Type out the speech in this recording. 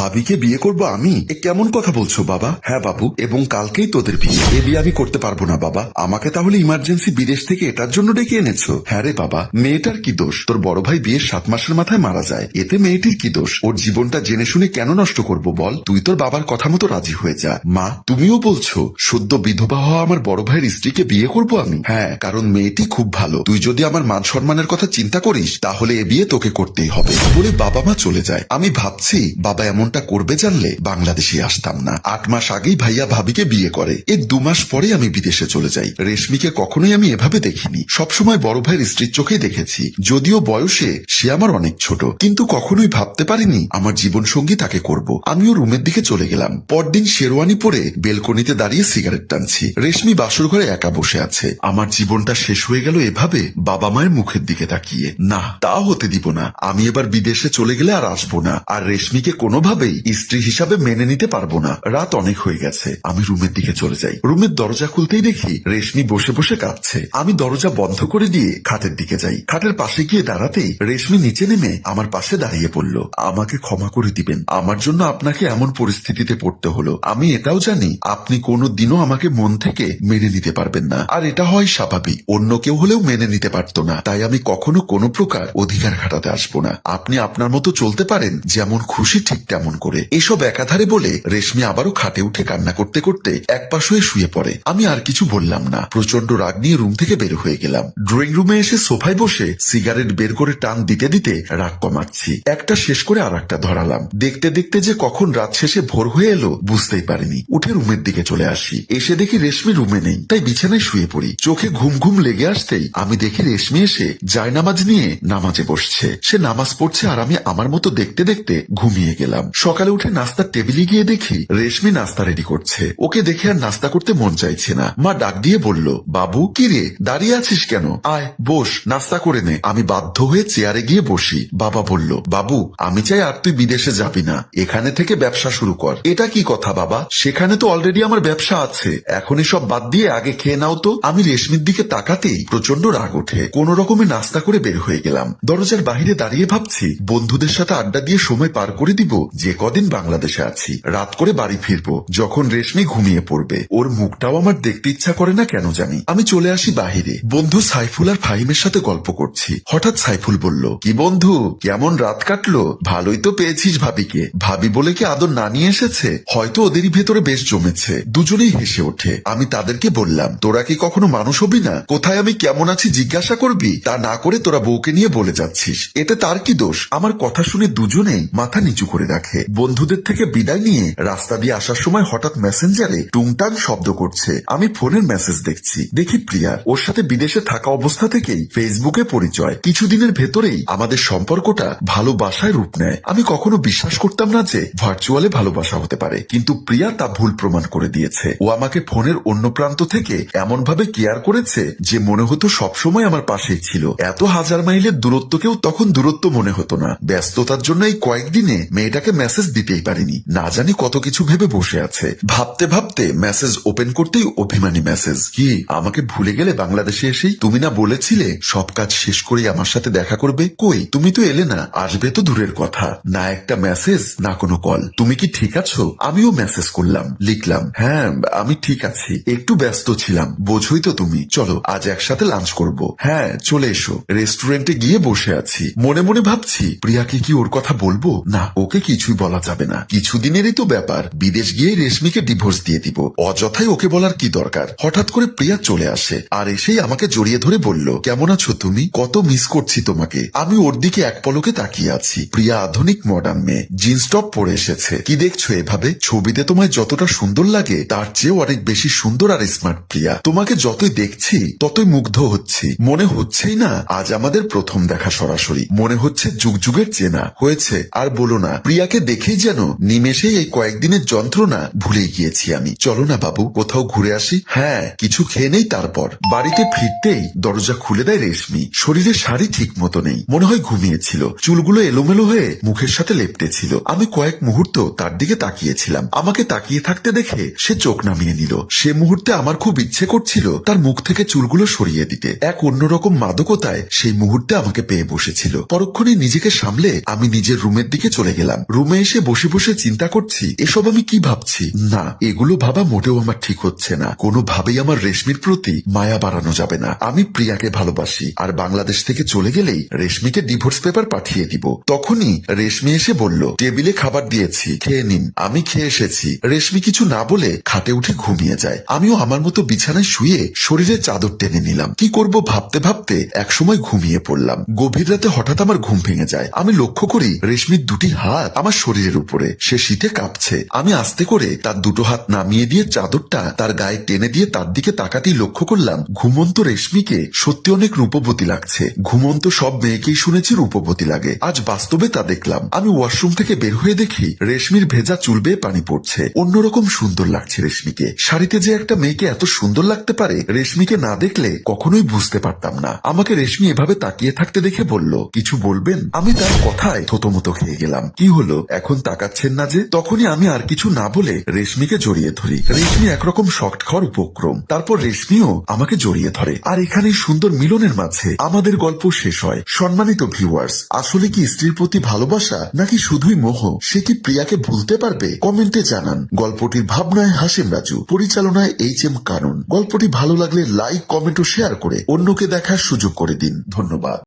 ভাবিকে বিয়ে করব আমি? এ কেমন কথা বলছো বাবা? হ্যাঁ বাবু, এবং কালকেই তোদের বিয়ে। এ বিয়ে আমি করতে পারবো না বাবা। আমাকে তাহলে ইমার্জেন্সি বিদেশ থেকে এটার জন্য ডেকে এনেছো? হ্যাঁ রে বাবা, মেয়েটার কি দোষ? তোর বড় ভাই বিয়ের 7 মাসের মাথায় মারা যায়, এতে মেয়েটির কি দোষ? ওর জীবনটা জেনে শুনে কেন নষ্ট করব বল? তুই তোর বাবার কথা মতো রাজি হয়ে যা। মা, তুমিও বলছো সদ্য বিধবা হওয়া আমার বড় ভাইয়ের স্ত্রীকে বিয়ে করব আমি? হ্যাঁ, কারণ মেয়েটি খুব ভালো। তুই যদি আমার মান সম্মানের কথা চিন্তা করিস তাহলে এ বিয়ে তোকে করতেই হবে বলে বাবা মা চলে যায়। আমি ভাবছি বাবা এমনটা করবে জানলে বাংলাদেশে আসতাম না। 8 মাস আগেই ভাইয়া ভাবিকে বিয়ে করে, এর 2 মাস পরে আমি বিদেশে চলে যাই। রেশমিকে কখনোই আমি এভাবে দেখিনি, সবসময় বড় ভাইয়ের স্ত্রীর চোখেই দেখেছি। যদিও বয়সে সে আমার অনেক ছোট, কিন্তু কখনোই ভাবতে পারিনি আমার জীবন সঙ্গী তাকে করব। আমিও রুমের দিকে চলে গেলাম। পরদিন শেরওয়ানি পরে বেলকনিতে দাঁড়িয়ে সিগারেট টানছি। রেশমি বাসর ঘরে একা বসে আছে। আমার জীবনটা শেষ হয়ে গেল এভাবে বাবা মায়ের মুখের দিকে তাকিয়ে। না, তা হতে দিব না। আমি এবার বিদেশে চলে গেলে আর আসবো না, আর রেশমিকে কোনোভাবেই স্ত্রী হিসাবে মেনে নিতে পারবো না। রাত অনেক হয়ে গেছে, আমি রুমের দিকে চলে যাই। রুমের দরজা খুলতেই দেখি রেশমি বসে বসে কাঁদছে। আমি দরজা বন্ধ করে দিয়ে খাটের দিকে যাই। খাটের পাশে গিয়ে দাঁড়াতেই রেশমি নিচে নেমে আমার পাশে দাঁড়িয়ে পড়ল। আমাকে ক্ষমা করে দিবেন, আমার জন্য আপনাকে এমন পরিস্থিতিতে পড়তে হলো। আমি এটাও জানি আপনি কোনো দিনও আমাকে মন থেকে মেনে নিতে পারবেন না, আর এটা হয় স্বাভাবিক। অন্য কেউ হলেও মেনে নিতে পারতো না, তাই আমি কখনো কোনো প্রকার অধিকার খাটাতে আসবো না। আপনি আপনার মতো চলতে পারেন, যেমন খুশি ঠিক তেমন করে। এসব একাধারে বলে রেশমি আবারও খাটে উঠে কান্না করতে করতে এক পাশ হয়ে শুয়ে পড়ে। আমি আর কিছু বললাম না, প্রচন্ড রাগ নিয়ে রুম থেকে বের হয়ে গেলাম। ড্রয়িং রুমে এসে সোফায় বসে সিগারেট বের করে টান দিতে দিতে রাগ কমাচ্ছি। একটা শেষ করে আর একটা ধরালাম। দেখতে দেখতে যে কখন রাত শেষে ভোর হয়ে এলো বুঝতেই পারিনি। উঠে রুমের দিকে চলে আসি। এসে দেখি রেশমি রুমে নেই, তাই বিছানায় শুয়ে পড়ি। চোখে ঘুম ঘুম লেগে আসতেই আমি দেখি রেশমি এসে জায়নামাজ নিয়ে নামাজে বসছে। সে নামাজ পড়ছে আর আমি আমার মতো দেখতে দেখতে ঘুমিয়ে গেলাম। সকালে উঠে নাস্তার টেবিলে গিয়ে দেখি রেশমি নাস্তা রেডি করছে। ওকে দেখে আর নাস্তা করতে মন চাইছে না। মা ডাক দিয়ে বলল, বাবু কি রে, দাঁড়িয়ে আছিস কেন? আয় বস, নাস্তা করে নে। আমি বাধ্য হয়ে চেয়ারে গিয়ে বসি। বাবা বলল, বাবু আমি চাই আর তুই বিদেশে যাবি না, এখানে থেকে ব্যবসা শুরু কর। এটা কি কথা বাবা? সেখানে তো অলরেডি আমার ব্যবসা আছে, এখন এসব বাদ দিয়ে আগে খেয়ে নাও তো। আমি রেশমির দিকে তাকাতেই প্রচন্ড রাগ ওঠে। কোন রকমে নাস্তা করে বের হয়ে গেলাম। দরজার বাহিরে দাঁড়িয়ে ভাবছি বন্ধুদের সাথে আড্ডা দিয়ে সময় পার করে দিব যে কদিন বাংলাদেশে আছি। রাত করে বাড়ি ফিরবো যখন রেশমি ঘুমিয়ে পড়বে। ওর মুখটাও আমার দেখতে ইচ্ছা করে না কেন জানি। আমি চলে আসি বাহিরে। বন্ধু সাইফুল আর ফাহিমের সাথে গল্প করছি। হঠাৎ সাইফুল বলল, কি বন্ধু কেমন রাত কাটলো? ভালোই তো পেয়েছিস ভাবিকে। ভাবি বলে কি আদর না নিয়ে এসেছে? হয়তো ওদেরই ভেতরে বেশ জমেছে। দুজনেই হেসে ওঠে। আমি তাদেরকে বললাম, তোরা কি কখনো মানুষ হবি না? কোথায় আমি কেমন আছি জিজ্ঞাসা করবি, তা না করে তোরা বউকে নিয়ে বলে যাচ্ছিস, এতে তার কি দোষ? আমার কথা শুনে দুজনেই মাথা নিচু করে রাখে। বন্ধুদের থেকে বিদায় নিয়ে রাস্তা দিয়ে আসার সময় হঠাৎ মেসেঞ্জারে টুংটাং শব্দ করছে। আমি ফোনের মেসেজ দেখছি, দেখি প্রিয়া। ওর সাথে বিদেশে থাকা অবস্থা থেকেই ফেসবুকে পরিচয়। কিছুদিনের ভেতরেই আমাদের সম্পর্কটা ভালোবাসায় রূপ নেয়। আমি কখনো বিশ্বাস করতাম না যে ভার্চুয়ালে ভালোবাসা হতে পারে, কিন্তু প্রিয়া তা ভুল প্রমাণ করে দিয়েছে। ও আমাকে ফোনের অন্য প্রান্ত থেকে এমন ভাবে কেয়ার করেছে যে মনে হতো সবসময় আমার পাশেই ছিল। এত হাজার মাইলের দূরত্বকেও তখন দূরত্ব মনে হতো না। ব্যস্ততার জন্য এই কয়েকদিনে মেয়েটাকে মেসেজ দিতেই পারিনি। না জানি কত কিছু ভেবে বসে আছে। ভাবতে ভাবতে মেসেজ ওপেন করতেই অভিমানী মেসেজ, কি আমাকে ভুলে গেলে বাংলাদেশে এসেই? তুমি না বলেছিলে সব কাজ শেষ করেই আমার সাথে দেখা করবে? কই তুমি তো এলে না, আসবে তো দূরের কথা। না একটা মেসেজ, না কোনো কল। তুমি কি ঠিক আছো? আমিও মেসেজ করলাম, লিখলাম, হ্যাঁ আমি ঠিক আছি, একটু ব্যস্ত ছিলাম, বোঝোই তো তুমি। চলো আজ একসাথে লাঞ্চ করব। হ্যাঁ চলে এসো। রেস্টুরেন্টে গিয়ে বসে আছি। মনে মনে ভাবছি প্রিয়াকে কি ওর কথা বলবো? না, ওকে কিছুই বলা যাবে না। কিছুদিনেরই তো ব্যাপার। বিদেশ গিয়ে রেশমিকে ডিভোর্স দিয়ে দিব। অযথাই ওকে বলার কি দরকার? হঠাৎ করে প্রিয়া চলে আসে, আর এসেই আমাকে জড়িয়ে ধরে বলল, কেমন আছো তুমি? কত মিস করছি তোমাকে। আমি ওর দিকে এক পলকে তাকিয়ে আছি। প্রিয়া আধুনিক মডার্ন মেয়ে, জিন্স টপ পরে এসেছে। কি দেখছো এভাবে? ছবিতে তোমায় যতটা সুন্দর লাগে তার চেয়েও অনেক বেশি সুন্দর আর স্মার্ট প্রিয়া। তোমাকে যতই দেখছি ততই মুগ্ধ হচ্ছি। মনে হচ্ছেই না আজ আমাদের প্রথম দেখা সরাসরি। মনে হচ্ছে যুগ যুগের চেনা হয়েছে। আর বলো না, প্রিয়াকে দেখেই যেন নিমেষেই এই কয়েকদিনের যন্ত্রণা ভুলে গিয়েছি আমি। চলো না বাবু, কোথাও ঘুরে আসি। হ্যাঁ কিছু খেয়ে নেই তারপর। বাড়িতে ফিরতেই দরজা খুলে দেয় রেশমি। শরীরে শাড়ি ঠিক মতো নেই, মনে হয় ঘুমিয়েছিল। চুলগুলো এলোমেলো হয়ে মুখের সাথে লেপ্টে ছিল। আমি কয়েক মুহূর্ত তার দিকে তাকিয়েছিলাম। আমাকে তাকিয়ে থাকতে দেখে সে চোখ নামিয়ে নিল। সে মুহূর্তে আমার খুব ইচ্ছে করছিল তার মুখ থেকে চুলগুলো সরিয়ে দিতে। এক অন্যরকম মাদকতায় সেই মুহূর্তে আমাকে পেয়ে বসেছিল। পরক্ষণে নিজেকে সামলে আমি নিজের রুমের দিকে চলে গেলাম। রুমে রুমে এসে বসে বসে চিন্তা করছি এসব আমি কি ভাবছি। না, এগুলো ভাবা মোটেও আমার ঠিক হচ্ছে না। কোনোভাবেই আমার রেশমির প্রতি মায়া বাড়ানো যাবে না। আমি প্রিয়াকে ভালোবাসি, আর বাংলাদেশ থেকে চলে গেলেই রেশমিকে ডিভোর্স পেপার পাঠিয়ে দিব। তখনই রেশমি এসে বলল, টেবিলে খাবার দিয়েছি, খেয়ে নিন। আমি খেয়ে এসেছি। রেশমি কিছু না বলে খাটে উঠে ঘুমিয়ে যায়। আমিও আমার মতো বিছানায় শুয়ে শরীরে চাদর টেনে নিলাম। কি করব ভাবতে ভাবতে একসময় ঘুমিয়ে পড়লাম। গভীর রাতে হঠাৎ আমার ঘুম ভেঙে যায়। আমি লক্ষ্য করি রেশমির দুটি হাত আমার শরীরের উপরে। সে শীতে কাঁপছে। আমি আস্তে করে তার দুটো হাত নামিয়ে দিয়ে চাদরটা তার গায়ে টেনে দিয়ে তার দিকে তাকাতেই লক্ষ্য করলাম ঘুমন্ত রেশমিকে সত্যি অনেক রূপবতী লাগছে। ঘুমন্ত সব মেয়েকেই শুনেছি রূপবতী লাগে, আজ বাস্তবে তা দেখলাম। আমি ওয়াশরুম থেকে বের হয়ে দেখি রেশমির ভেজা চুল বেয়ে পানি পড়ছে। অন্যরকম সুন্দর লাগছে রেশমিকে। শাড়িতে যে একটা মেয়েকে এত সুন্দর লাগতে পারে, রেশমিকে না দেখলে কখনোই বুঝতে পারতাম না। আমাকে রেশমি এভাবে তাকিয়ে থাকতে দেখে বলল, কিছু বলবেন? আমি তার কথায় থতমত খেয়ে গেলাম। কি হলো, এখন তাকাচ্ছেন না যে? তখনই আমি আর কিছু না বলে রেশমিকে জড়িয়ে ধরি। রেশমি একরকম শক্ট খাওয়ার উপক্রম। তারপর রেশমিও আমাকে জড়িয়ে ধরে। আর এখানেই সুন্দর মিলনের মাঝে আমাদের গল্প শেষ হয়। সম্মানিত ভিউয়ার্স, আসলে কি স্ত্রীর প্রতি ভালোবাসা নাকি শুধুই মোহ? সে কি প্রিয়াকে ভুলতে পারবে? কমেন্টে জানান। গল্পটির ভাবনায় হাসিম রাজু, পরিচালনায় HM কানন। গল্পটি ভালো লাগলে লাইক, কমেন্ট ও শেয়ার করে অন্যকে দেখার সুযোগ করে দিন। ধন্যবাদ।